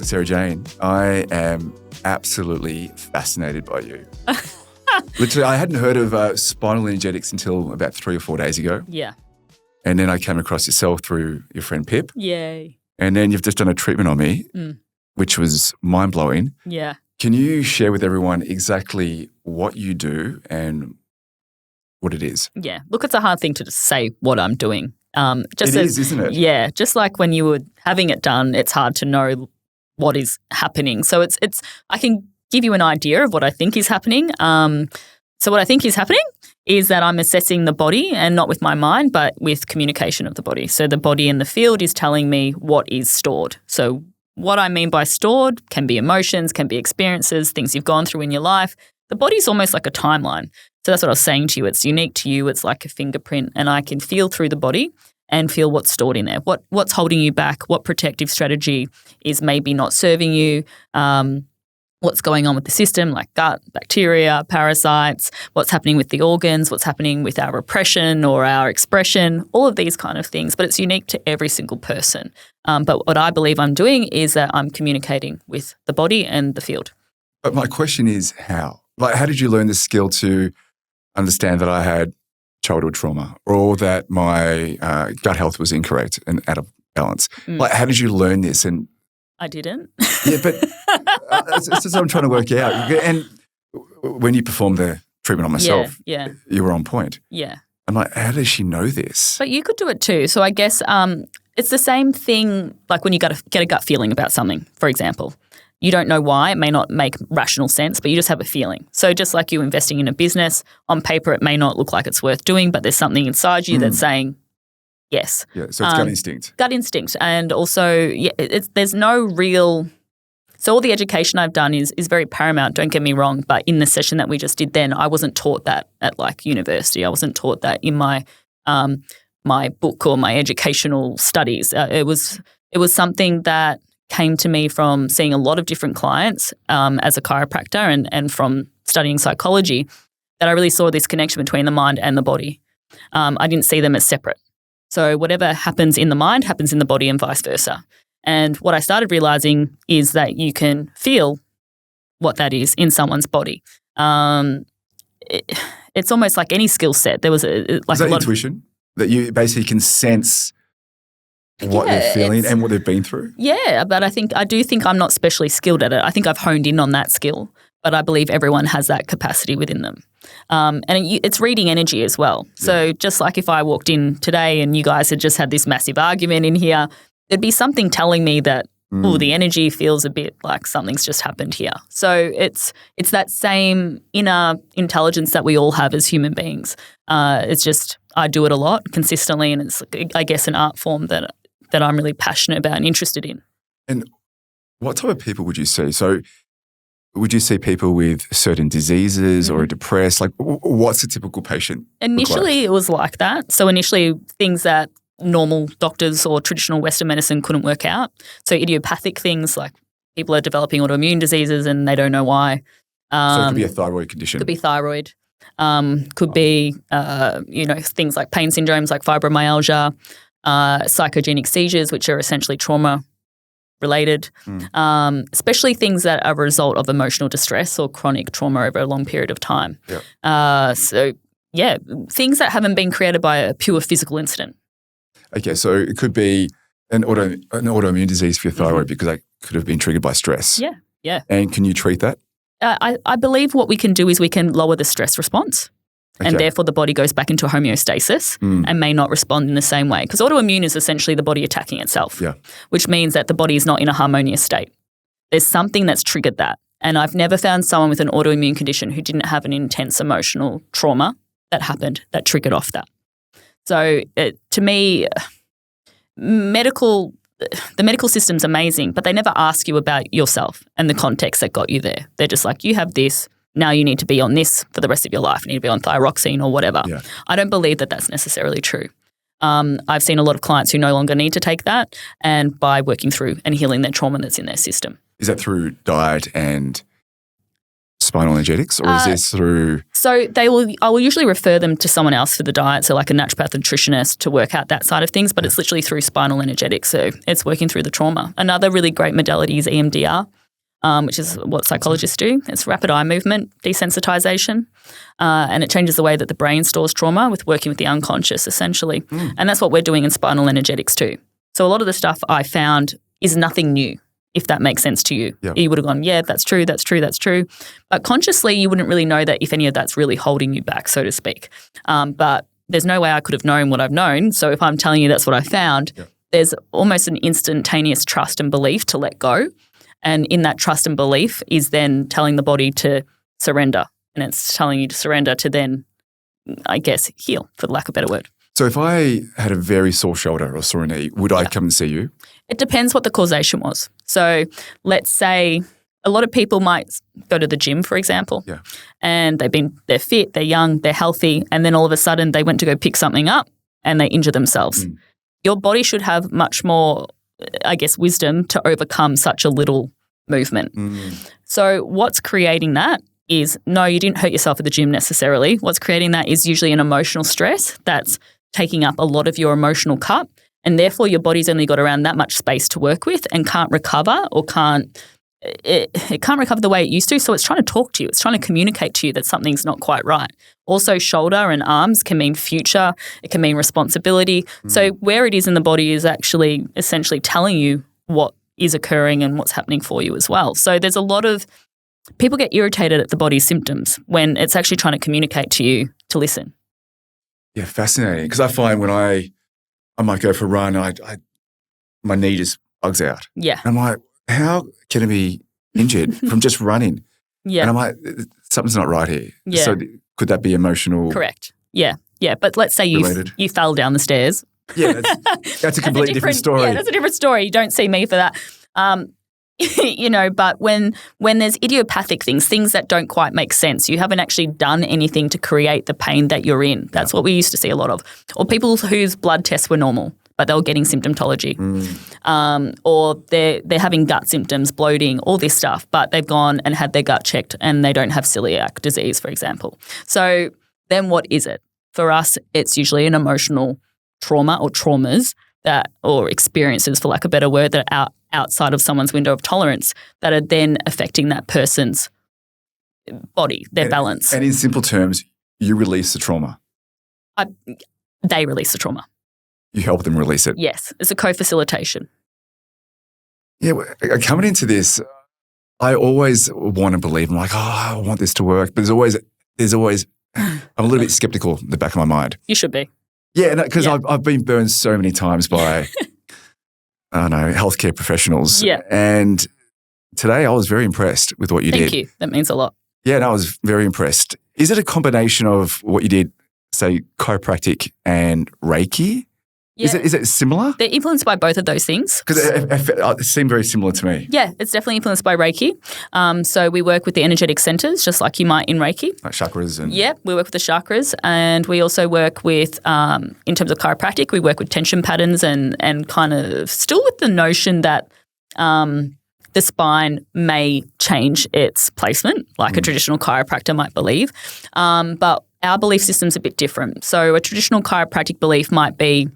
Sarah Jane, I am absolutely fascinated by you. Literally, I hadn't heard of Spinal Energetics until about 3 or 4 days ago. Yeah. And then I came across yourself through your friend Pip. Yay. And then you've just done a treatment on me, which was mind-blowing. Yeah. Can you share with everyone exactly what you do and what it is? Yeah. Look, it's a hard thing to just say what I'm doing. Isn't it? Yeah. Just like when you were having it done, it's hard to know what is happening. So it's I can give you an idea of what I think is happening. So what I think is happening is that I'm assessing the body, and not with my mind, but with communication of the body. So the body in the field is telling me what is stored. So what I mean by stored can be emotions, can be experiences, things you've gone through in your life. The body's almost like a timeline. So that's what I was saying to you. It's unique to you. It's like a fingerprint, and I can feel through the body and feel what's stored in there, what's holding you back, what protective strategy is maybe not serving you, what's going on with the system like gut, bacteria, parasites, what's happening with the organs, what's happening with our repression or our expression, all of these kind of things. But it's unique to every single person. But what I believe I'm doing is that I'm communicating with the body and the field. But my question is how? Like, how did you learn this skill to understand that I had childhood trauma or that my gut health was incorrect and out of balance? Like, how did you learn this? And I didn't. Yeah, but that's what I'm trying to work out. And when you performed the treatment on myself, you were on point. Yeah. I'm like, how does she know this? But you could do it too. So I guess it's the same thing like when you get a gut feeling about something, for example. You don't know why. It may not make rational sense, but you just have a feeling. So just like you investing in a business, on paper it may not look like it's worth doing, but there's something inside you that's saying yes. Yeah, so it's gut instinct. Gut instinct. And also, there's no real – so all the education I've done is very paramount, don't get me wrong, but in the session that we just did then, I wasn't taught that at like university. I wasn't taught that in my my book or my educational studies. It was something that came to me from seeing a lot of different clients as a chiropractor and from studying psychology, that I really saw this connection between the mind and the body. I didn't see them as separate. So whatever happens in the mind happens in the body and vice versa. And what I started realizing is that you can feel what that is in someone's body. It's almost like any skill set. There was is that intuition? That you basically can sense what they're feeling and what they've been through? Yeah, but I do think I'm not specially skilled at it. I think I've honed in on that skill, but I believe everyone has that capacity within them. And it's reading energy as well. So just like if I walked in today and you guys had just had this massive argument in here, there'd be something telling me that, the energy feels a bit like something's just happened here. So it's that same inner intelligence that we all have as human beings. It's just I do it a lot consistently, and it's, I guess, an art form that I'm really passionate about and interested in. And what type of people would you see? So would you see people with certain diseases or depressed? Like, what's a typical patient? Initially, it was like that. So initially, things that normal doctors or traditional Western medicine couldn't work out. So idiopathic things like people are developing autoimmune diseases and they don't know why. So it could be a thyroid condition. Could be thyroid. Could be, things like pain syndromes like fibromyalgia, psychogenic seizures, which are essentially trauma related, especially things that are a result of emotional distress or chronic trauma over a long period of time. Things that haven't been created by a pure physical incident. Okay, so it could be an autoimmune disease for your thyroid because that could have been triggered by stress. Yeah. And can you treat that? I believe what we can do is we can lower the stress response. Okay. And therefore the body goes back into homeostasis and may not respond in the same way. Because autoimmune is essentially the body attacking itself, which means that the body is not in a harmonious state. There's something that's triggered that. And I've never found someone with an autoimmune condition who didn't have an intense emotional trauma that happened that triggered off that. So to me, the medical system's amazing, but they never ask you about yourself and the context that got you there. They're just like, you have this. Now you need to be on this for the rest of your life. You need to be on thyroxine or whatever. Yeah. I don't believe that that's necessarily true. I've seen a lot of clients who no longer need to take that, and by working through and healing their trauma that's in their system. Is that through diet and Spinal Energetics, or is this through? So I will usually refer them to someone else for the diet, so like a naturopath, nutritionist, to work out that side of things, but it's literally through Spinal Energetics, so it's working through the trauma. Another really great modality is EMDR, which is what psychologists do. It's rapid eye movement desensitization, and it changes the way that the brain stores trauma with working with the unconscious, essentially. And that's what we're doing in Spinal Energetics too. So a lot of the stuff I found is nothing new, if that makes sense to you. Yep. You would have gone, yeah, that's true, that's true, that's true. But consciously, you wouldn't really know that if any of that's really holding you back, so to speak. But there's no way I could have known what I've known. So if I'm telling you that's what I found, there's almost an instantaneous trust and belief to let go. And in that trust and belief is then telling the body to surrender. And it's telling you to surrender to then, I guess, heal, for the lack of a better word. So if I had a very sore shoulder or sore knee, would I come and see you? It depends what the causation was. So let's say a lot of people might go to the gym, for example, and they're fit, they're young, they're healthy, and then all of a sudden they went to go pick something up and they injure themselves. Your body should have much more, I guess, wisdom to overcome such a little movement. So what's creating that is, no, you didn't hurt yourself at the gym necessarily. What's creating that is usually an emotional stress that's taking up a lot of your emotional cup, and therefore your body's only got around that much space to work with and can't recover, or it can't recover the way it used to. So it's trying to talk to you. It's trying to communicate to you that something's not quite right. Also, shoulder and arms can mean future. It can mean responsibility. So where it is in the body is actually essentially telling you what is occurring and what's happening for you as well. So there's a lot of people get irritated at the body's symptoms when it's actually trying to communicate to you to listen. Yeah, fascinating. Because I find when I might go for a run, my knee just bugs out. Yeah. And I'm like, how can it be injured from just running? Yeah. And I'm like, something's not right here. Yeah. So could that be emotional? Correct. Yeah. Yeah. But let's say you fell down the stairs. Yeah, that's a completely different story. Yeah, that's a different story. You don't see me for that. But when there's idiopathic things that don't quite make sense, you haven't actually done anything to create the pain that you're in. That's what we used to see a lot of. Or people whose blood tests were normal, but they were getting symptomatology. Or they're having gut symptoms, bloating, all this stuff, but they've gone and had their gut checked and they don't have celiac disease, for example. So then what is it? For us, it's usually an emotional trauma or traumas or experiences, for lack of a better word, that are outside of someone's window of tolerance that are then affecting that person's body, their balance. And in simple terms, you release the trauma. They release the trauma. You help them release it. Yes. It's a co-facilitation. Yeah. Coming into this, I always want to believe. I'm like, I want this to work. But there's always I'm a little bit skeptical in the back of my mind. You should be. Yeah, because I've been burned so many times by, I don't know, healthcare professionals. Yeah. And today I was very impressed with what you did. Thank you. That means a lot. Yeah, I was very impressed. Is it a combination of what you did, say, chiropractic and Reiki? Yeah. Is it similar? They're influenced by both of those things. Because it seemed very similar to me. Yeah, it's definitely influenced by Reiki. So we work with the energetic centers, just like you might in Reiki. Like chakras and... Yeah, we work with the chakras, and we also work with, in terms of chiropractic, we work with tension patterns and kind of still with the notion that the spine may change its placement, like a traditional chiropractor might believe. But our belief system's a bit different. So a traditional chiropractic belief might be,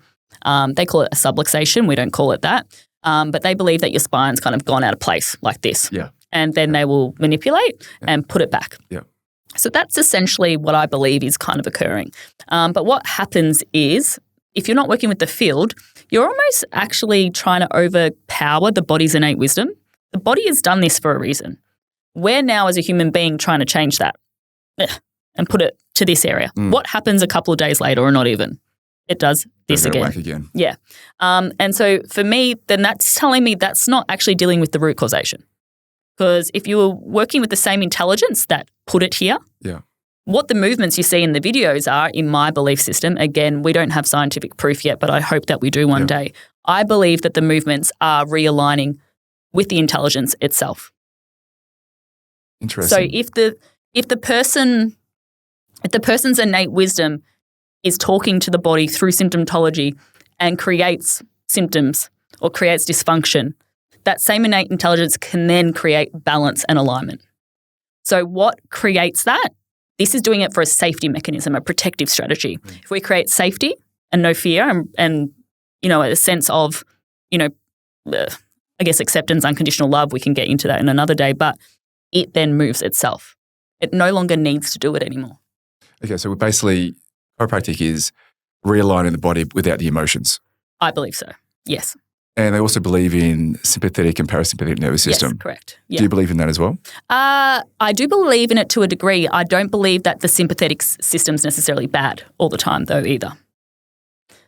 they call it a subluxation. We don't call it that. But they believe that your spine's kind of gone out of place like this. Yeah. And then they will manipulate and put it back. Yeah. So that's essentially what I believe is kind of occurring. But what happens is, if you're not working with the field, you're almost actually trying to overpower the body's innate wisdom. The body has done this for a reason. We're now, as a human being, trying to change that and put it to this area. What happens a couple of days later, or not even? It does this again. Whack again. Yeah. And so for me, then that's telling me that's not actually dealing with the root causation. Because if you were working with the same intelligence that put it here, what the movements you see in the videos are, in my belief system, again, we don't have scientific proof yet, but I hope that we do one day. I believe that the movements are realigning with the intelligence itself. Interesting. So if the person's innate wisdom is talking to the body through symptomatology and creates symptoms or creates dysfunction, that same innate intelligence can then create balance and alignment. So what creates that? This is doing it for a safety mechanism, a protective strategy. If we create safety and no fear and a sense of, I guess acceptance, unconditional love, we can get into that in another day, but it then moves itself. It no longer needs to do it anymore. Okay, so basically chiropractic is realigning the body without the emotions. I believe so, yes. And they also believe in sympathetic and parasympathetic nervous system. Yes, correct. Yeah. Do you believe in that as well? I do believe in it to a degree. I don't believe that the sympathetic system's necessarily bad all the time though either.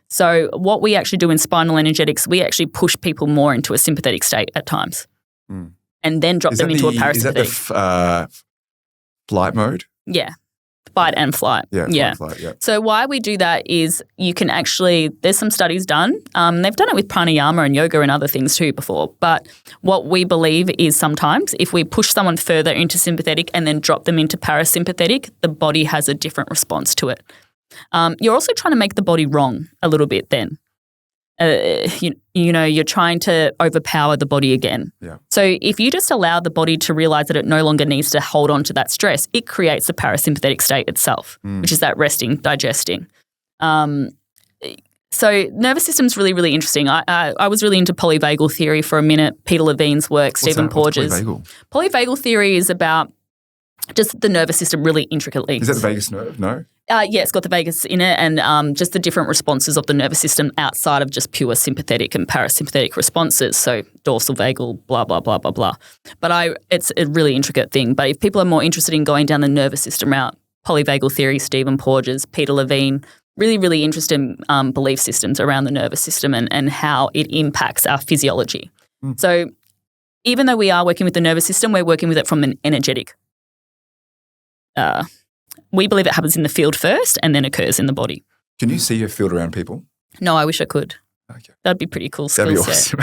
So what we actually do in Spinal Energetics, we actually push people more into a sympathetic state at times and then drop them into a parasympathetic. Is that the flight mode? Yeah. Fight and flight. Yeah. Flight, yeah. So why we do that is you can actually, there's some studies done. They've done it with pranayama and yoga and other things too before. But what we believe is sometimes if we push someone further into sympathetic and then drop them into parasympathetic, the body has a different response to it. You're also trying to make the body wrong a little bit then. You're trying to overpower the body again. Yeah. So if you just allow the body to realize that it no longer needs to hold on to that stress, it creates the parasympathetic state itself, which is that resting, digesting. So nervous system's really, really interesting. I was really into polyvagal theory for a minute, Peter Levine's work, Stephen Porges. Polyvagal theory is about just the nervous system really intricately. Is that the vagus nerve? No? Yeah, it's got the vagus in it and just the different responses of the nervous system outside of just pure sympathetic and parasympathetic responses. So dorsal vagal, blah, blah, blah, blah, blah. But it's a really intricate thing. But if people are more interested in going down the nervous system route, polyvagal theory, Stephen Porges, Peter Levine, really, really interested in belief systems around the nervous system and how it impacts our physiology. So even though we are working with the nervous system, we're working with it from an energetic we believe it happens in the field first and then occurs in the body. Can you see your field around people? No, I wish I could. Okay. That'd be pretty cool. That'd be awesome.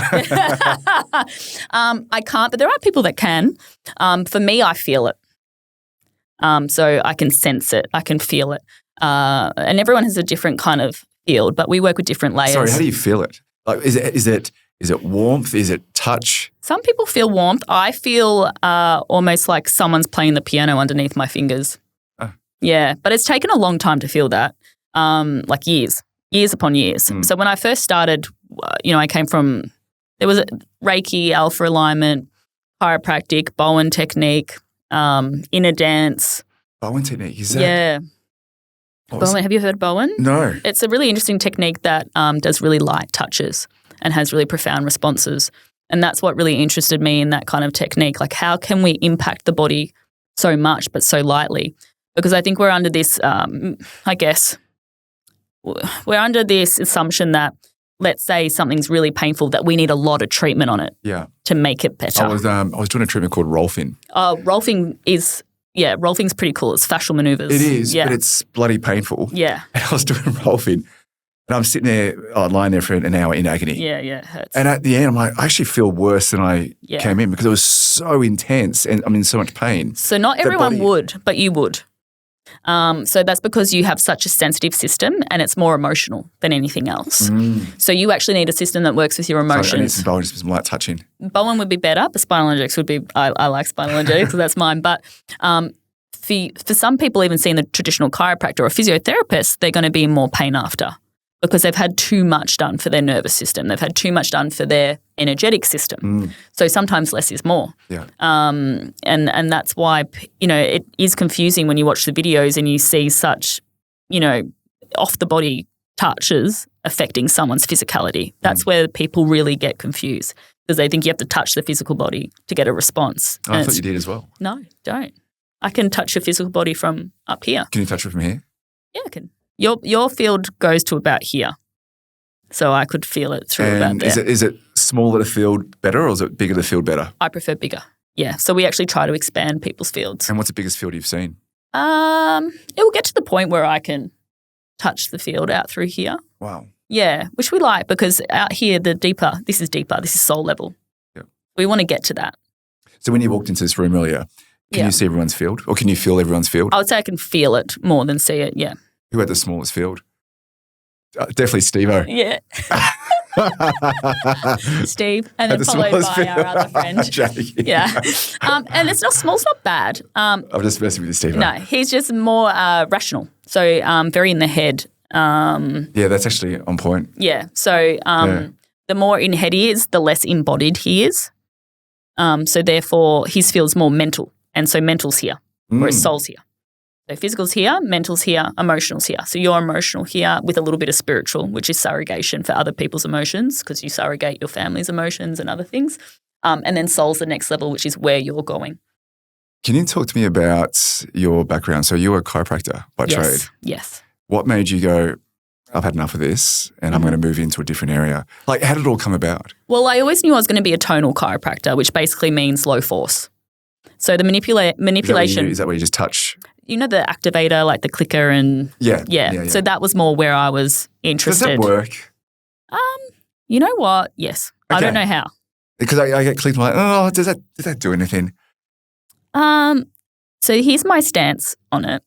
I can't, but there are people that can. For me, I feel it. So I can sense it. I can feel it. And everyone has a different kind of field, but we work with different layers. Sorry, how do you feel it? Like, is it warmth? Is it touch? Some people feel warmth. I feel almost like someone's playing the piano underneath my fingers. Yeah, but it's taken a long time to feel that, like years upon years. So when I first started, I came from, there was a Reiki, alpha alignment, chiropractic, Bowen technique, inner dance. Bowen technique, is that? Yeah. Bowen, have you heard Bowen? No. It's a really interesting technique that does really light touches and has really profound responses. And that's what really interested me in that kind of technique. Like, how can we impact the body so much but so lightly? Because I think we're under this, we're under this assumption that, let's say something's really painful, that we need a lot of treatment on it to make it better. I was doing a treatment called Rolfing. Rolfing's pretty cool. It's fascial maneuvers. It is, but it's bloody painful. Yeah. And I was doing Rolfing and I'm sitting there, lying there for an hour in agony. Yeah, it hurts. And at the end, I'm like, I actually feel worse than I came in because it was so intense and I'm in so much pain. So not everyone would, but you would. So that's because you have such a sensitive system and it's more emotional than anything else. So you actually need a system that works with your emotions. So I need some Bowen, some light touching. Bowen would be better, but Spinal Energetics would be, I like Spinal Energetics because that's mine. But for some people, even seeing the traditional chiropractor or physiotherapist, they're going to be in more pain after because they've had too much done for their nervous system. They've had too much done for their energetic system. So sometimes less is more. Yeah. And that's why, it is confusing when you watch the videos and you see such, off the body touches affecting someone's physicality. That's where people really get confused because they think you have to touch the physical body to get a response. I thought you did as well. No, don't. I can touch your physical body from up here. Can you touch it from here? Yeah, I can. Your field goes to about here. So I could feel it through about there. Is it smaller to field better or is it bigger to field better? I prefer bigger. Yeah. So we actually try to expand people's fields. And what's the biggest field you've seen? It will get to the point where I can touch the field out through here. Wow. Yeah, which we like because out here this is soul level. Yeah. We want to get to that. So when you walked into this room earlier, can you see everyone's field or can you feel everyone's field? I would say I can feel it more than see it, yeah. Who had the smallest field? Definitely Steve-O. Yeah. Steve, and then the followed smallest by our other friend. Jackie. Yeah. And it's not small's not bad. I'm just messing with you, Steve. No, he's just more rational. So very in the head. Yeah, that's actually on point. Yeah. So the more in head he is, the less embodied he is. So therefore his feels more mental. And so mental's here, whereas soul's here. So physical's here, mental's here, emotional's here. So you're emotional here with a little bit of spiritual, which is surrogation for other people's emotions because you surrogate your family's emotions and other things. And then soul's the next level, which is where you're going. Can you talk to me about your background? So you were a chiropractor by trade. Yes. What made you go, I've had enough of this and I'm going to move into a different area? Like, how did it all come about? Well, I always knew I was going to be a tonal chiropractor, which basically means low force. So the manipulation. Is that where you just touch? You know the activator, like the clicker and Yeah. So that was more where I was interested. Does that work? You know what? Yes. Okay. I don't know how. Because I get clicked, I'm like, oh, does that do anything? So here's my stance on it.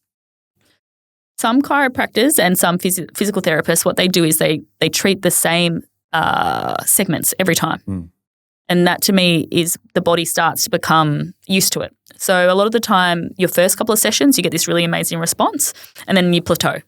Some chiropractors and some physical therapists, what they do is they treat the same segments every time. And that to me is the body starts to become used to it. So a lot of the time, your first couple of sessions, you get this really amazing response and then you plateau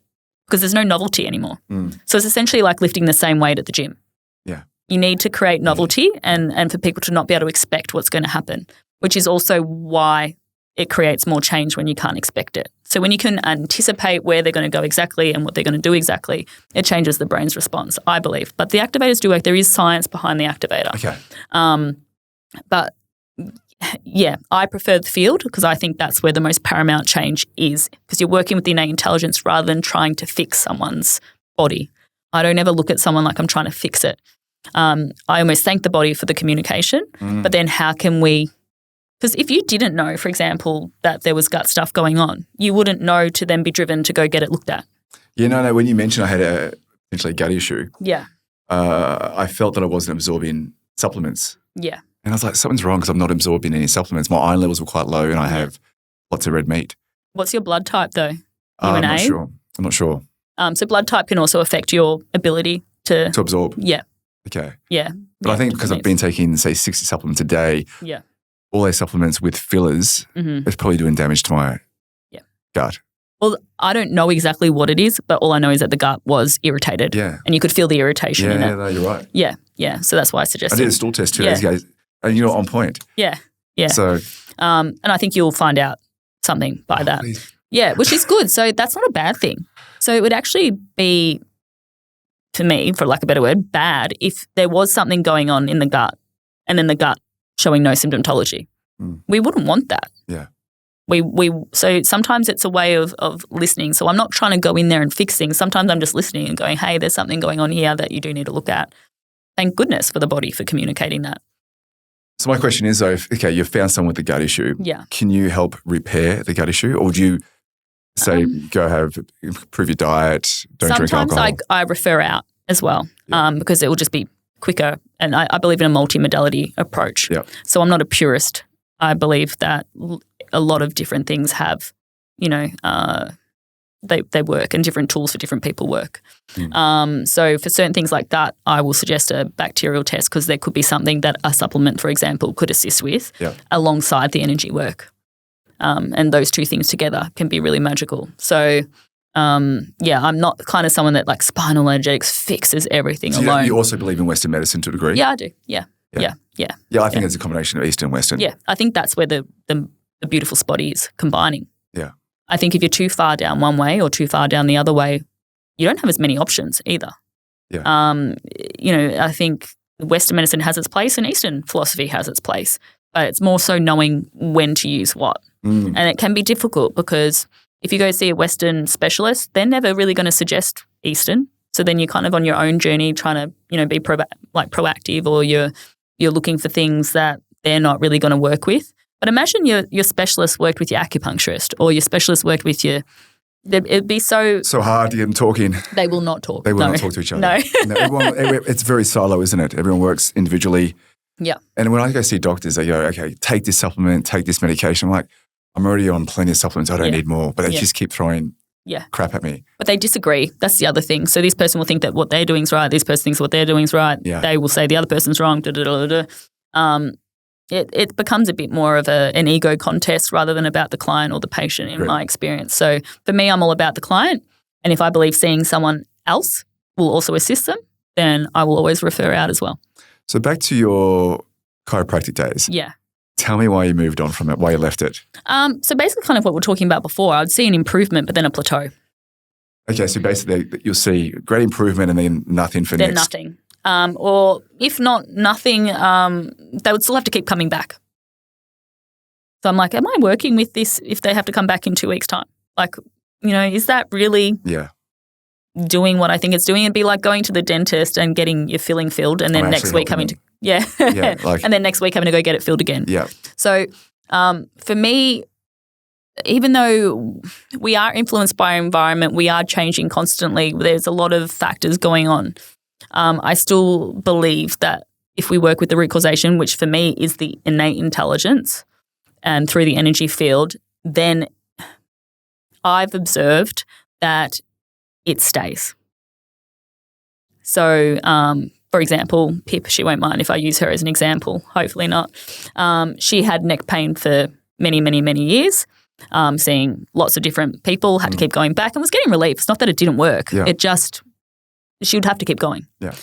because there's no novelty anymore. So it's essentially like lifting the same weight at the gym. Yeah. You need to create novelty and for people to not be able to expect what's going to happen, which is also why it creates more change when you can't expect it. So when you can anticipate where they're going to go exactly and what they're going to do exactly, it changes the brain's response, I believe. But the activators do work. There is science behind the activator. Okay. But yeah, I prefer the field because I think that's where the most paramount change is because you're working with the innate intelligence rather than trying to fix someone's body. I don't ever look at someone like I'm trying to fix it. I almost thank the body for the communication, but then how can we – because if you didn't know, for example, that there was gut stuff going on, you wouldn't know to then be driven to go get it looked at. Yeah, no. When you mentioned I had essentially a gut issue, I felt that I wasn't absorbing supplements. Yeah. And I was like, something's wrong because I'm not absorbing any supplements. My iron levels were quite low and I have lots of red meat. What's your blood type though? I'm not sure. So blood type can also affect your ability to absorb. Yeah. Okay. Yeah. But I think because I've been taking, say, 60 supplements a day, all those supplements with fillers, it's probably doing damage to my gut. Well, I don't know exactly what it is, but all I know is that the gut was irritated. Yeah. And you could feel the irritation in it. Yeah, no, you're right. Yeah. Yeah. So that's why I suggested. I did a stool test 2 days ago and you're on point. Yeah. Yeah. So. And I think you'll find out something by that. Please. Yeah, which is good. So that's not a bad thing. So it would actually be, to me, for lack of a better word, bad if there was something going on in the gut and then the gut showing no symptomatology. We wouldn't want that. Yeah. So sometimes it's a way of listening. So I'm not trying to go in there and fix things. Sometimes I'm just listening and going, hey, there's something going on here that you do need to look at. Thank goodness for the body for communicating that. So my question is, though, you've found someone with a gut issue. Yeah. Can you help repair the gut issue, or would you say improve your diet, don't drink alcohol? Sometimes I refer out as well because it will just be quicker. And I believe in a multi-modality approach. Yeah. So I'm not a purist. I believe that a lot of different things have, they work and different tools for different people work. So for certain things like that, I will suggest a bacterial test because there could be something that a supplement, for example, could assist with alongside the energy work. And those two things together can be really magical. So, I'm not kind of someone that like Spinal Energetics fixes everything alone. You also believe in Western medicine to a degree? Yeah, I do. Yeah, I think it's a combination of East and Western. Yeah, I think that's where the beautiful spot is, combining. Yeah. I think if you're too far down one way or too far down the other way, you don't have as many options either. Yeah. I think Western medicine has its place and Eastern philosophy has its place, but it's more so knowing when to use what. And it can be difficult because if you go see a Western specialist, they're never really going to suggest Eastern. So then you're kind of on your own journey trying to, be proactive, or you're looking for things that they're not really going to work with. But imagine your specialist worked with your acupuncturist, or your specialist worked with it'd be so hard to get them talking. They will not talk. They will not talk to each other. No. It's very silo, isn't it? Everyone works individually. Yeah. And when I go see doctors, they go, okay, take this supplement, take this medication. I'm like, I'm already on plenty of supplements. I don't need more. But they just keep throwing crap at me. But they disagree. That's the other thing. So this person will think that what they're doing is right. This person thinks what they're doing is right. Yeah. They will say the other person's wrong. It becomes a bit more of an ego contest rather than about the client or the patient in my experience. So for me, I'm all about the client. And if I believe seeing someone else will also assist them, then I will always refer out as well. So back to your chiropractic days. Yeah. Tell me why you moved on from it, why you left it. So basically kind of what we're talking about before, I'd see an improvement but then a plateau. Okay, so basically you'll see great improvement and then nothing for then next. Then nothing. Or if not nothing, they would still have to keep coming back. So I'm like, am I working with this if they have to come back in 2 weeks' time? Like, is that really doing what I think it's doing? It'd be like going to the dentist and getting your filling filled and then next week having to and then next week having to go get it filled again. Yeah. So for me, even though we are influenced by our environment, we are changing constantly. There's a lot of factors going on. I still believe that if we work with the root causation, which for me is the innate intelligence, and through the energy field, then I've observed that it stays. So, for example, Pip, she won't mind if I use her as an example, hopefully not. She had neck pain for many, many, many years, seeing lots of different people, had to keep going back and was getting relief. It's not that it didn't work. Yeah. It just, she would have to keep going. Yeah.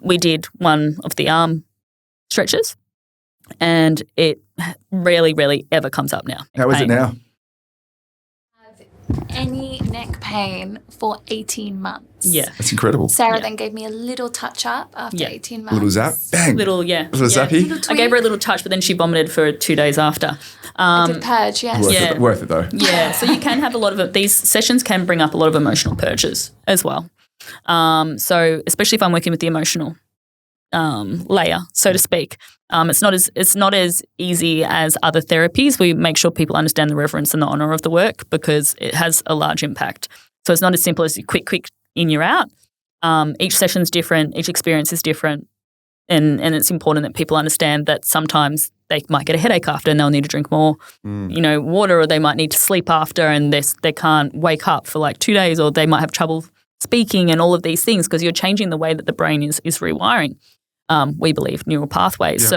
We did one of the arm stretches and it rarely, rarely ever comes up now. How is it now? Any neck pain for 18 months. Yeah. That's incredible. Sarah then gave me a little touch-up after 18 months. Little zap, bang. Little zappy. Little I gave her a little touch, but then she vomited for 2 days after. I did purge, yes. Worth it though. Yeah, so you can have a lot of it. These sessions can bring up a lot of emotional purges as well. So especially if I'm working with the emotional layer, so to speak. It's not as easy as other therapies. We make sure people understand the reverence and the honour of the work because it has a large impact. So it's not as simple as quick in, you're out. Each session's different, each experience is different, and it's important that people understand that sometimes they might get a headache after and they'll need to drink more, water, or they might need to sleep after and they can't wake up for like 2 days, or they might have trouble speaking and all of these things because you're changing the way that the brain is rewiring. We believe neural pathways.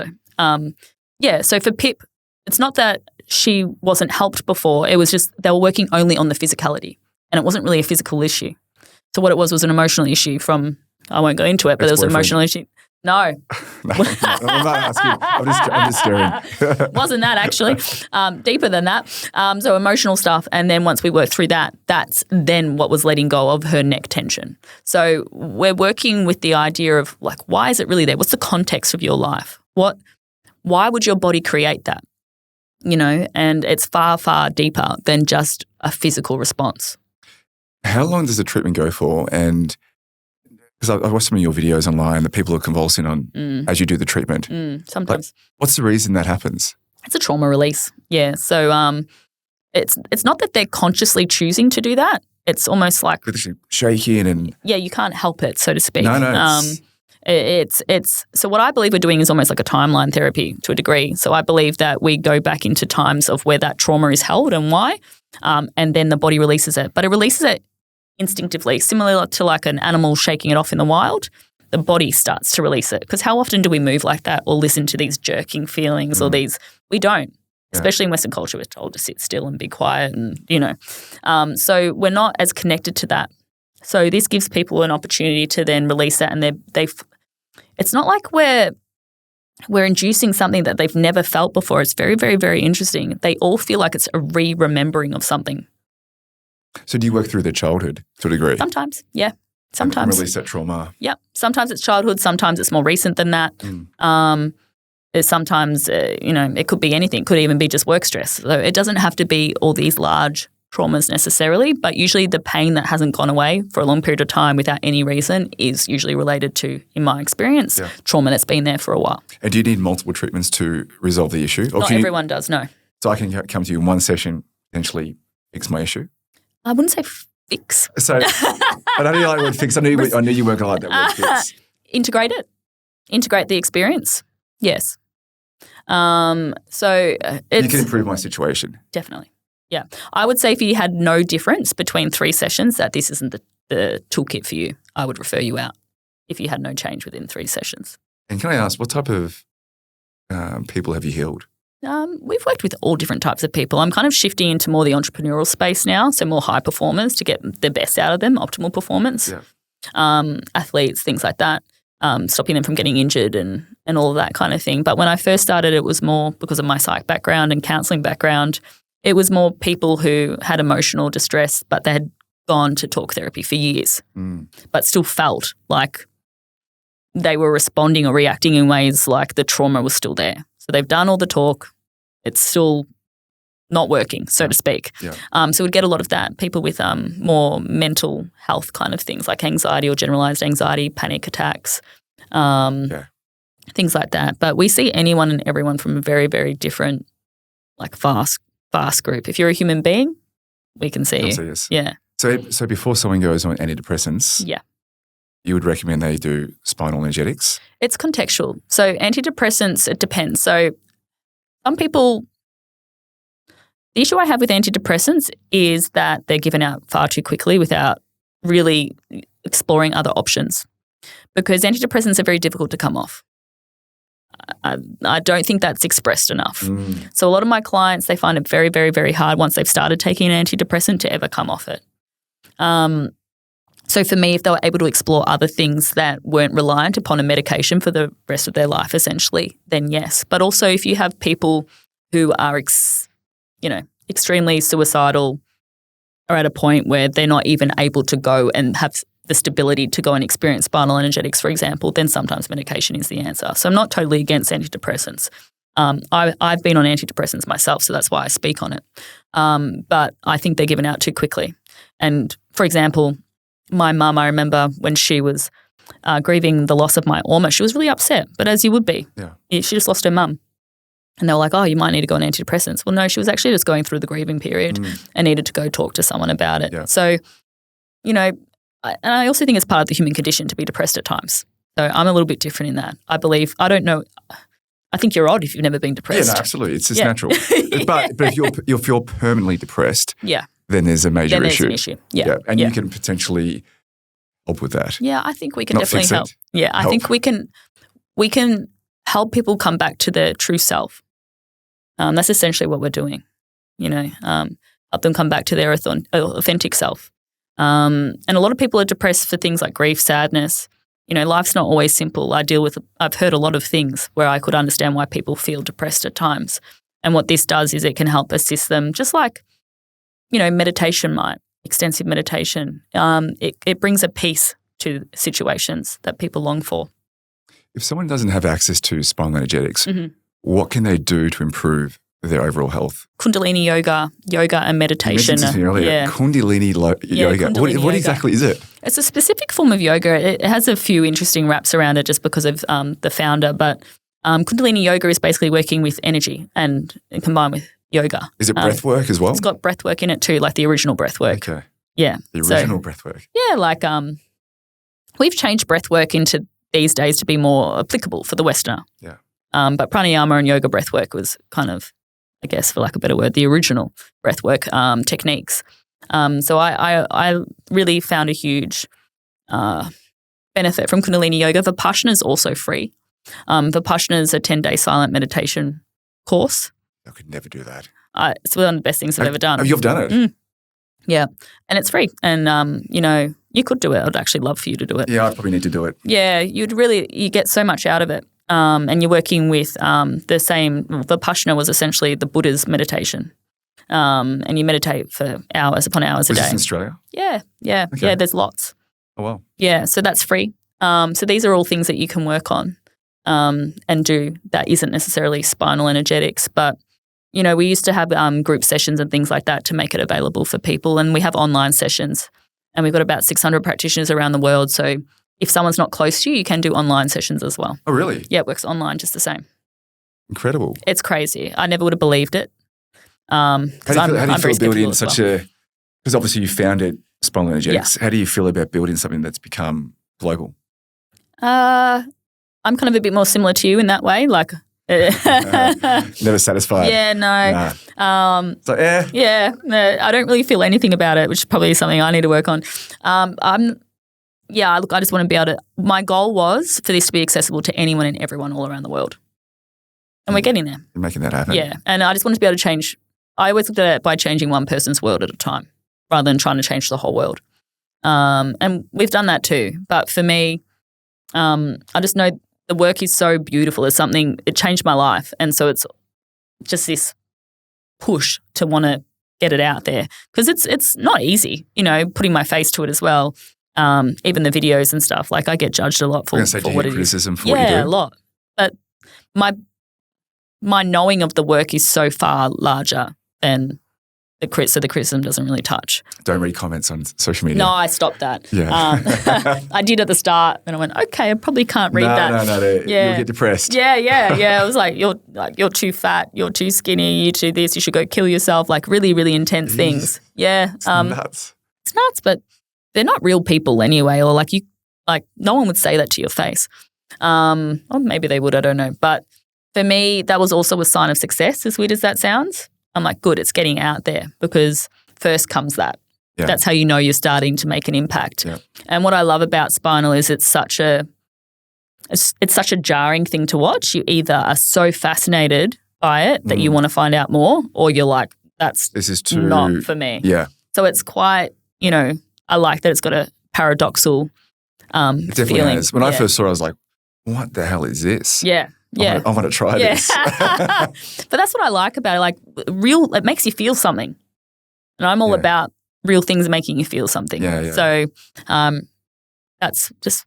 Yeah. So for Pip, it's not that she wasn't helped before. It was just they were working only on the physicality, and it wasn't really a physical issue. So what it was an emotional issue from, I won't go into it, but there was an emotional issue. No. No, I'm not asking. I'm just staring. Wasn't that actually. Deeper than that. So emotional stuff. And then once we worked through that, that's then what was letting go of her neck tension. So we're working with the idea of like, why is it really there? What's the context of your life? Why would your body create that? And it's far, far deeper than just a physical response. How long does the treatment go for? And because I watched some of your videos online that people are convulsing on as you do the treatment. Sometimes. What's the reason that happens? It's a trauma release. Yeah. So it's not that they're consciously choosing to do that. It's almost like shaking and you can't help it, so to speak. No. It's so what I believe we're doing is almost like a timeline therapy to a degree. So I believe that we go back into times of where that trauma is held and why, and then the body releases it. But it releases it instinctively, similar to like an animal shaking it off in the wild. The body starts to release it because how often do we move like that or listen to these jerking feelings or these? We don't. Especially in Western culture, we're told to sit still and be quiet and, so we're not as connected to that. So this gives people an opportunity to then release that, and it's not like we're inducing something that they've never felt before. It's very, very, very interesting. They all feel like it's a re-remembering of something. So do you work through their childhood to a degree? Sometimes, yeah. Sometimes. And release that trauma. Yep. Sometimes it's childhood. Sometimes it's more recent than that. Sometimes, it could be anything. It could even be just work stress. So it doesn't have to be all these large traumas necessarily, but usually the pain that hasn't gone away for a long period of time without any reason is usually related to, in my experience, trauma that's been there for a while. And do you need multiple treatments to resolve the issue? Not everyone does, no. So I can come to you in one session, potentially fix my issue? I wouldn't say fix. So I don't like the word fix. I knew you weren't going to like that word fix. Integrate it. Integrate the experience. Yes. So you can improve my situation. Definitely. Yeah. I would say if you had no difference between 3 sessions, that this isn't the toolkit for you. I would refer you out if you had no change within 3 sessions. And can I ask, what type of people have you healed? We've worked with all different types of people. I'm kind of shifting into more the entrepreneurial space now, so more high performers to get the best out of them, optimal performance. Yeah. Athletes, things like that, stopping them from getting injured and all of that kind of thing. But when I first started, it was more because of my psych background and counselling background. It was more people who had emotional distress, but they had gone to talk therapy for years, but still felt like they were responding or reacting in ways like the trauma was still there. So they've done all the talk. It's still not working, so to speak. Yeah. So we'd get a lot of that. People with more mental health kind of things like anxiety or generalized anxiety, panic attacks, things like that. But we see anyone and everyone from a very, very different, like vast group. If you're a human being, we can see you. So, yes. Yeah. So before someone goes on antidepressants, you would recommend they do spinal energetics? It's contextual. So antidepressants, it depends. So some people, the issue I have with antidepressants is that they're given out far too quickly without really exploring other options, because antidepressants are very difficult to come off. I don't think that's expressed enough. So a lot of my clients, they find it very, very, very hard once they've started taking an antidepressant to ever come off it. So for me, if they were able to explore other things that weren't reliant upon a medication for the rest of their life, essentially, then yes. But also if you have people who are, extremely suicidal or at a point where they're not even able to go and have the stability to go and experience spinal energetics, for example, then sometimes medication is the answer. So I'm not totally against antidepressants. I've been on antidepressants myself, so that's why I speak on it. But I think they're given out too quickly. And for example, my mum, I remember when she was grieving the loss of my 𝐕𝐝𝐝, she was really upset, but as you would be. Yeah. She just lost her mum. And they were like, oh, you might need to go on antidepressants. Well, no, she was actually just going through the grieving period and needed to go talk to someone about it. Yeah. So, and I also think it's part of the human condition to be depressed at times. So I'm a little bit different in that. I think you're odd if you've never been depressed. Yeah, no, absolutely. It's just natural. But if you're permanently depressed, then there's a major issue. There's an issue. Yeah. And you can potentially help with that. Yeah, I think we can Not definitely fix it. help. Yeah, I think we can help people come back to their true self. That's essentially what we're doing. Help them come back to their authentic self. And a lot of people are depressed for things like grief, sadness. Life's not always simple. I've heard a lot of things where I could understand why people feel depressed at times. And what this does is it can help assist them, just like, meditation might, extensive meditation. It brings a peace to situations that people long for. If someone doesn't have access to spinal energetics, what can they do to improve their overall health? Kundalini yoga and meditation. You mentioned this earlier. Yeah. Kundalini yoga. Kundalini What yoga. exactly is it? It's a specific form of yoga. It has a few interesting wraps around it just because of the founder. But Kundalini yoga is basically working with energy and combined with yoga. Is it breath work as well? It's got breath work in it too, like the original breath work. Okay. Yeah. The original breath work. Yeah, like we've changed breath work into these days to be more applicable for the Westerner. Yeah. But pranayama and yoga breath work was kind of, I guess, for lack of a better word, the original breath work techniques. So I really found a huge benefit from Kundalini yoga. Vipassana is also free. Vipassana is a 10-day silent meditation course. I could never do that. It's one of the best things I've ever done. You've done it? Yeah. And it's free. And, you could do it. I'd actually love for you to do it. Yeah, I probably need to do it. Yeah, you get so much out of it. And you're working with the same, Vipassana was essentially the Buddha's meditation. And you meditate for hours upon hours a day. Is this in Australia? Yeah. Okay. Yeah, there's lots. Oh, wow. Yeah, so that's free. So these are all things that you can work on and do that isn't necessarily spinal energetics. But, we used to have group sessions and things like that to make it available for people. And we have online sessions. And we've got about 600 practitioners around the world. So if someone's not close to you, you can do online sessions as well. Oh, really? Yeah, it works online just the same. Incredible. It's crazy. I never would have believed it. How do you feel building such a, because obviously you founded Spinal Energetics. Yeah. How do you feel about building something that's become global? I'm kind of a bit more similar to you in that way. Like Never satisfied. Yeah, no. Nah. So, Yeah, no, I don't really feel anything about it, which is probably something I need to work on. Look, I just want to be able to – my goal was for this to be accessible to anyone and everyone all around the world. And we're getting there. You're making that happen. Yeah, and I just wanted to be able to change – I always looked at it by changing one person's world at a time rather than trying to change the whole world. And we've done that too. But for me, I just know the work is so beautiful. It's something – it changed my life. And so it's just this push to want to get it out there because it's not easy, putting my face to it as well. Even the videos and stuff, like I get judged a lot for what it is. Criticism for what you do? Yeah, a lot. But my knowing of the work is so far larger than the criticism doesn't really touch. Don't read comments on social media. No, I stopped that. Yeah. I did at the start, and I went, okay, I probably can't read that. No. Yeah. You'll get depressed. Yeah. I was like, you're too fat, you're too skinny, you too this, you should go kill yourself. Like really, really intense things. Yeah. It's nuts. It's nuts, but they're not real people anyway, or no one would say that to your face. Or maybe they would, I don't know. But for me, that was also a sign of success, as weird as that sounds. I'm like, good, it's getting out there because first comes that. Yeah. That's how you know you're starting to make an impact. Yeah. And what I love about Spinal is it's such a jarring thing to watch. You either are so fascinated by it that you want to find out more, or you're like, this is not for me. Yeah. So it's quite, I like that it's got a paradoxical it definitely feeling. has. When I first saw it, I was like, what the hell is this? Yeah. Yeah. I want to try this. But that's what I like about it. Like it makes you feel something. And I'm all about real things making you feel something. Yeah. So that's just,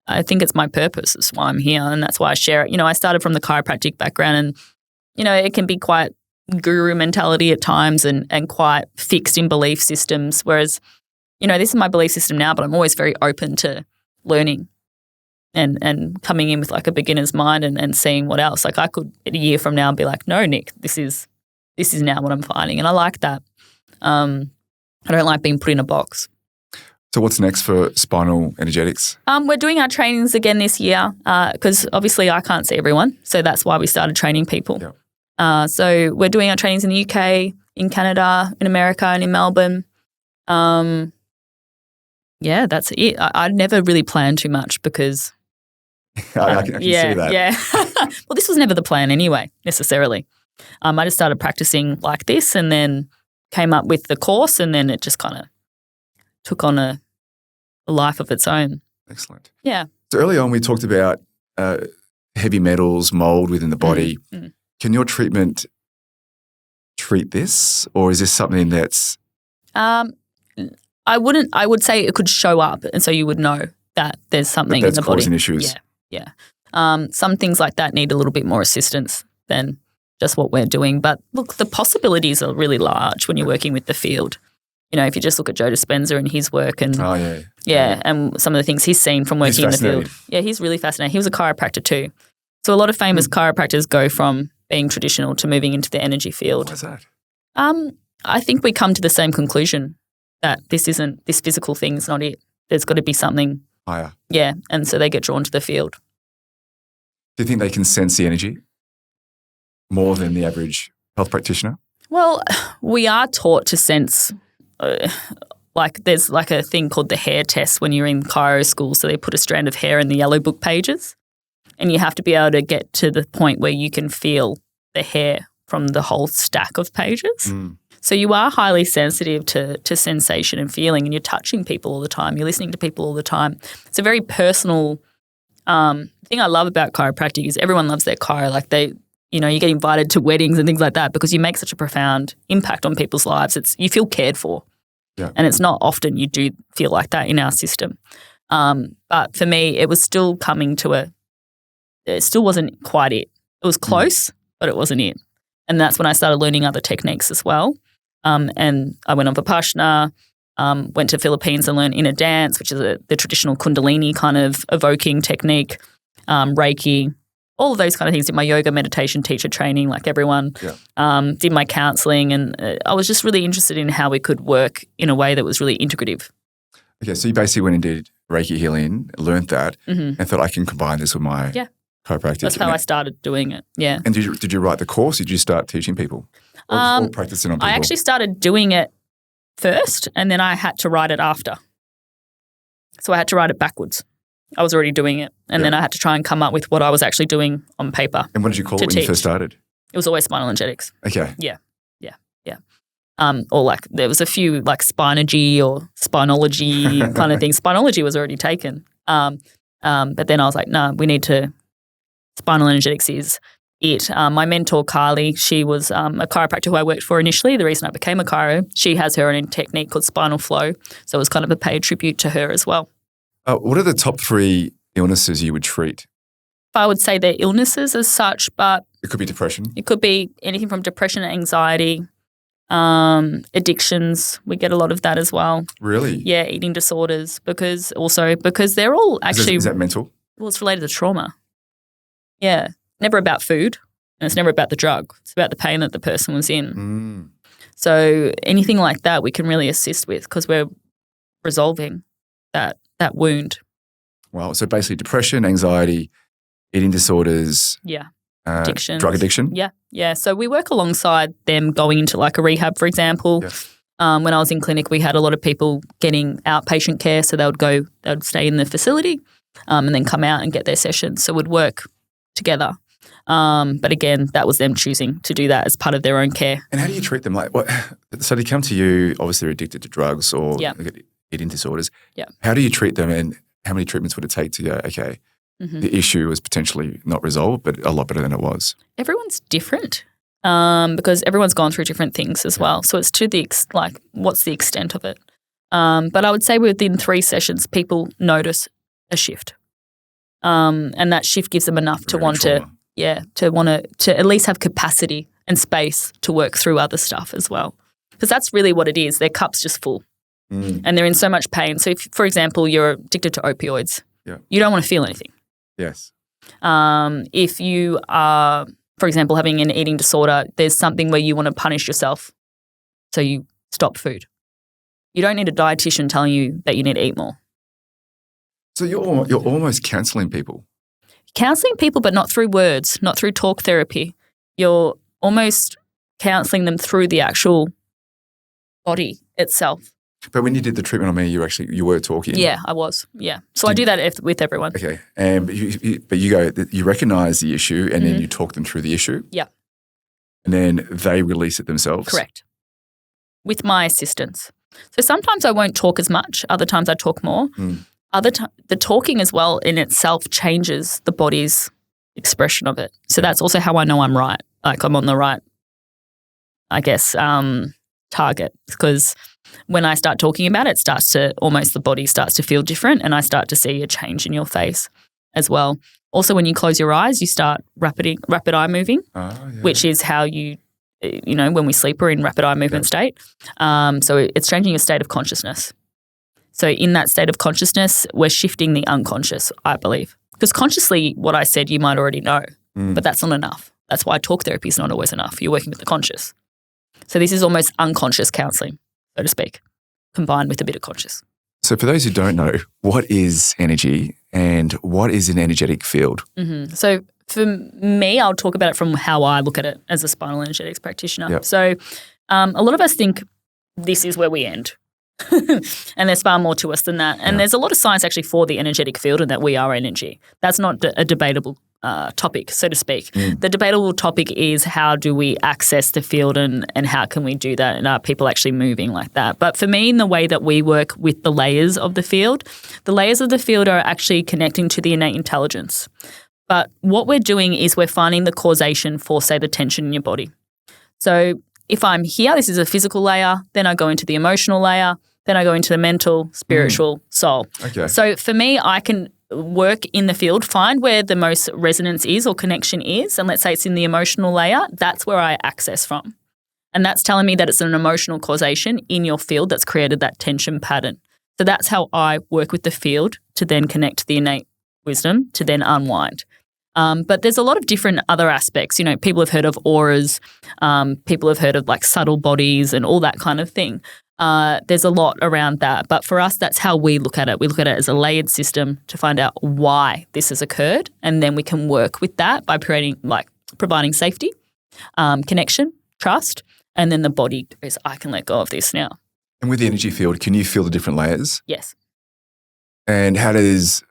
I think it's my purpose. That's why I'm here. And that's why I share it. I started from the chiropractic background and, it can be quite guru mentality at times and quite fixed in belief systems. Whereas, this is my belief system now, but I'm always very open to learning and coming in with like a beginner's mind and seeing what else. Like I could a year from now be like, no, Nick, this is now what I'm finding. And I like that. I don't like being put in a box. So what's next for Spinal Energetics? We're doing our trainings again this year because obviously I can't see everyone. So that's why we started training people. Yeah. So we're doing our trainings in the UK, in Canada, in America and in Melbourne. Yeah, that's it. I never really planned too much because I can see that. Yeah. Well, this was never the plan anyway, necessarily. I just started practicing like this and then came up with the course and then it just kind of took on a life of its own. Excellent. Yeah. So early on we talked about heavy metals, mold within the body. Mm. Can your treatment treat this or is this something that's… I would say it could show up and so you would know that there's something in the body. That's causing issues. Yeah. Some things like that need a little bit more assistance than just what we're doing. But look, the possibilities are really large when you're working with the field. If you just look at Joe Dispenza and his work and and some of the things he's seen from working in the field. Yeah, he's really fascinating. He was a chiropractor too. So a lot of famous chiropractors go from being traditional to moving into the energy field. Why is that? I think we come to the same conclusion that this physical thing's not it. There's got to be something higher. Yeah, and so they get drawn to the field. Do you think they can sense the energy more than the average health practitioner? Well, we are taught to sense, there's like a thing called the hair test when you're in chiro school. So they put a strand of hair in the yellow book pages and you have to be able to get to the point where you can feel the hair from the whole stack of pages. Mm. So you are highly sensitive to sensation and feeling and you're touching people all the time. You're listening to people all the time. It's a very personal thing I love about chiropractic is everyone loves their chiro. Like you get invited to weddings and things like that because you make such a profound impact on people's lives. You feel cared for. Yeah. And it's not often you do feel like that in our system. But for me, it was still coming to it still wasn't quite it. It was close, but it wasn't it. And that's when I started learning other techniques as well. And I went on Vipassana, went to Philippines and learned inner dance, which is the traditional Kundalini kind of evoking technique, Reiki, all of those kind of things. Did my yoga meditation teacher training like everyone, did my counselling and I was just really interested in how we could work in a way that was really integrative. Okay, so you basically went and did Reiki healing, learned that and thought I can combine this with my Chiropractic. That's how I started doing it. Yeah. And did you write the course? Did you start teaching people or practicing on people? I actually started doing it first, and then I had to write it after. So I had to write it backwards. I was already doing it, and then I had to try and come up with what I was actually doing on paper. And what did you call it when you first started? It was always Spinal Energetics. Okay. Yeah. Or like there was a few like Spinergy or Spinology kind of things. Spinology was already taken. But then I was like, no, we need to, Spinal Energetics is it. My mentor, Kylie, she was a chiropractor who I worked for initially. The reason I became a chiro, she has her own technique called spinal flow. So it was kind of a paid tribute to her as well. What are the top 3 illnesses you would treat? I would say they're illnesses as such, but it could be depression. It could be anything from depression, anxiety, addictions. We get a lot of that as well. Really? Yeah, eating disorders because they're all actually. Is that mental? Well, it's related to trauma. Yeah, never about food, and it's never about the drug. It's about the pain that the person was in. So anything like that, we can really assist with because we're resolving that wound. Wow. So basically, depression, anxiety, eating disorders. Yeah. Addictions. Drug addiction? Yeah. So we work alongside them going into like a rehab, for example. Yeah. When I was in clinic, we had a lot of people getting outpatient care. So they would stay in the facility and then come out and get their sessions. So we'd work together. But again, that was them choosing to do that as part of their own care. And how do you treat them? Like, what? So they come to you, obviously they're addicted to drugs or eating disorders. Yeah. How do you treat them and how many treatments would it take to go, okay, the issue was potentially not resolved, but a lot better than it was? Everyone's different because everyone's gone through different things as well. So it's to the what's the extent of it? But I would say within 3 sessions, people notice a shift, and that shift gives them enough to want to at least have capacity and space to work through other stuff as well. Because that's really what it is. Their cup's just full, and they're in so much pain. So if, for example, you're addicted to opioids, you don't want to feel anything. Yes. If you are, for example, having an eating disorder, there's something where you want to punish yourself, so you stop food. You don't need a dietitian telling you that you need to eat more. So you're almost counselling people. Counselling people, but not through words, not through talk therapy. You're almost counselling them through the actual body itself. But when you did the treatment on me, you were talking. Yeah, I was. Yeah, so I do that with everyone. Okay, but you recognise the issue, and then you talk them through the issue. Yeah, and then they release it themselves. Correct. With my assistance. So sometimes I won't talk as much. Other times I talk more. The talking as well in itself changes the body's expression of it. So that's also how I know I'm right. Like I'm on the right, I guess, target, because when I start talking about it, the body starts to feel different, and I start to see a change in your face as well. Also, when you close your eyes, you start rapid eye moving, which is how when we sleep, we're in rapid eye movement state. So it's changing your state of consciousness. So in that state of consciousness, we're shifting the unconscious, I believe. Because consciously, what I said, you might already know, but that's not enough. That's why talk therapy is not always enough. You're working with the conscious. So this is almost unconscious counselling, so to speak, combined with a bit of conscious. So for those who don't know, what is energy and what is an energetic field? So for me, I'll talk about it from how I look at it as a spinal energetics practitioner. Yep. So a lot of us think this is where we end. And there's far more to us than that. And there's a lot of science actually for the energetic field and that we are energy. That's not a debatable topic, so to speak. The debatable topic is how do we access the field and how can we do that, and are people actually moving like that? But for me, in the way that we work with the layers of the field are actually connecting to the innate intelligence. But what we're doing is we're finding the causation for, say, the tension in your body. So if I'm here, this is a physical layer, then I go into the emotional layer, then I go into the mental, spiritual, soul. Okay. So for me, I can work in the field, find where the most resonance is or connection is, and let's say it's in the emotional layer, that's where I access from. And that's telling me that it's an emotional causation in your field that's created that tension pattern. So that's how I work with the field to then connect to the innate wisdom to then unwind. But there's a lot of different other aspects. People have heard of auras, people have heard of like subtle bodies and all that kind of thing. There's a lot around that. But for us, that's how we look at it. We look at it as a layered system to find out why this has occurred. And then we can work with that by providing safety, connection, trust. And then the body goes, I can let go of this now. And with the energy field, can you feel the different layers? Yes. And how does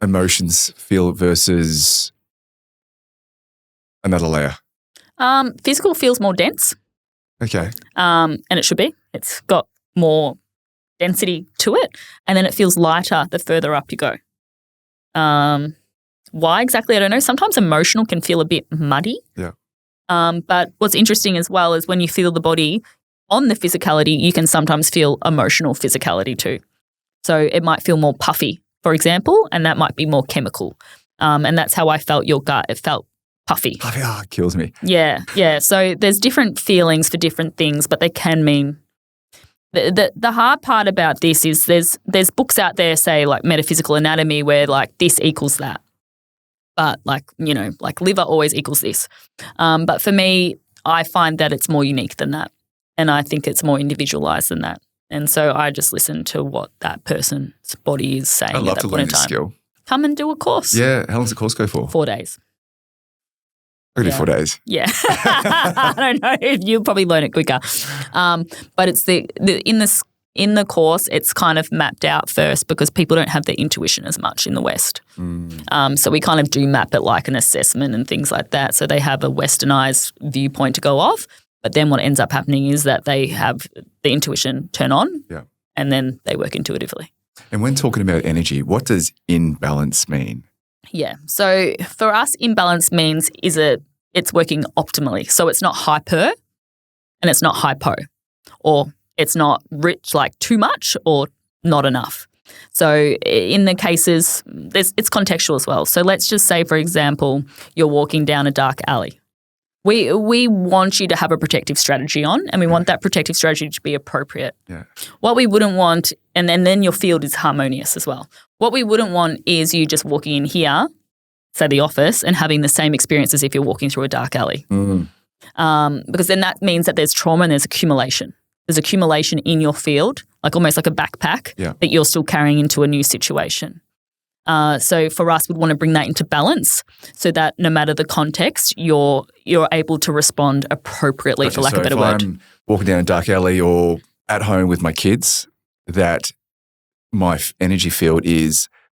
emotions feel versus another layer? Physical feels more dense. Okay. And it should be. It's got more density to it. And then it feels lighter the further up you go. Why exactly? I don't know. Sometimes emotional can feel a bit muddy. Yeah. But what's interesting as well is when you feel the body on the physicality, you can sometimes feel emotional physicality too. So it might feel more puffy, for example, and that might be more chemical. And that's how I felt your gut. It felt puffy. Puffy, it kills me. Yeah. So there's different feelings for different things, but they can mean the hard part about this is there's books out there, say like metaphysical anatomy, where like this equals that. But like liver always equals this. But for me, I find that it's more unique than that. And I think it's more individualized than that. And so I just listen to what that person's body is saying. I'd love at to that learn point in this time. skill. Come and do a course. Yeah. How long does the course go for? 4 days. I could do 4 days. Yeah. I don't know if you'll probably learn it quicker. But it's in the course, it's kind of mapped out first because people don't have their intuition as much in the West. So we kind of do map it like an assessment and things like that. So they have a westernized viewpoint to go off. But then what ends up happening is that they have the intuition turn on and then they work intuitively. And when talking about energy, what does imbalance mean? Yeah. So for us, imbalance means it's working optimally. So it's not hyper and it's not hypo, or it's not rich like too much or not enough. So in the cases, it's contextual as well. So let's just say, for example, you're walking down a dark alley. We want you to have a protective strategy on, and we want that protective strategy to be appropriate. Yeah. What we wouldn't want, and then your field is harmonious as well. What we wouldn't want is you just walking in here, say the office, and having the same experience as if you're walking through a dark alley. Because then that means that there's trauma and there's accumulation. There's accumulation in your field, like almost like a backpack that you're still carrying into a new situation. So for us, we'd want to bring that into balance so that no matter the context, you're able to respond appropriately, for lack of a better word. If I'm walking down a dark alley or at home with my kids, that my energy field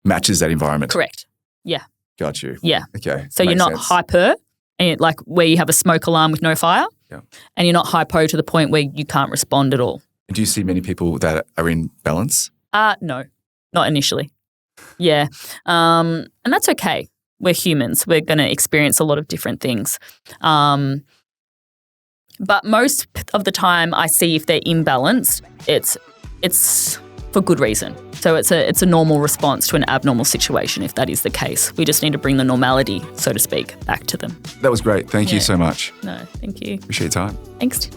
matches that environment. Correct. Yeah. Got you. Yeah. Okay. So you're not hyper, and like where you have a smoke alarm with no fire, and you're not hypo to the point where you can't respond at all. And do you see many people that are in balance? No, not initially. Yeah. And that's okay. We're humans. We're going to experience a lot of different things. But most of the time I see if they're imbalanced, it's for good reason. So it's a normal response to an abnormal situation if that is the case. We just need to bring the normality, so to speak, back to them. That was great. Thank you so much. No, thank you. Appreciate your time. Thanks.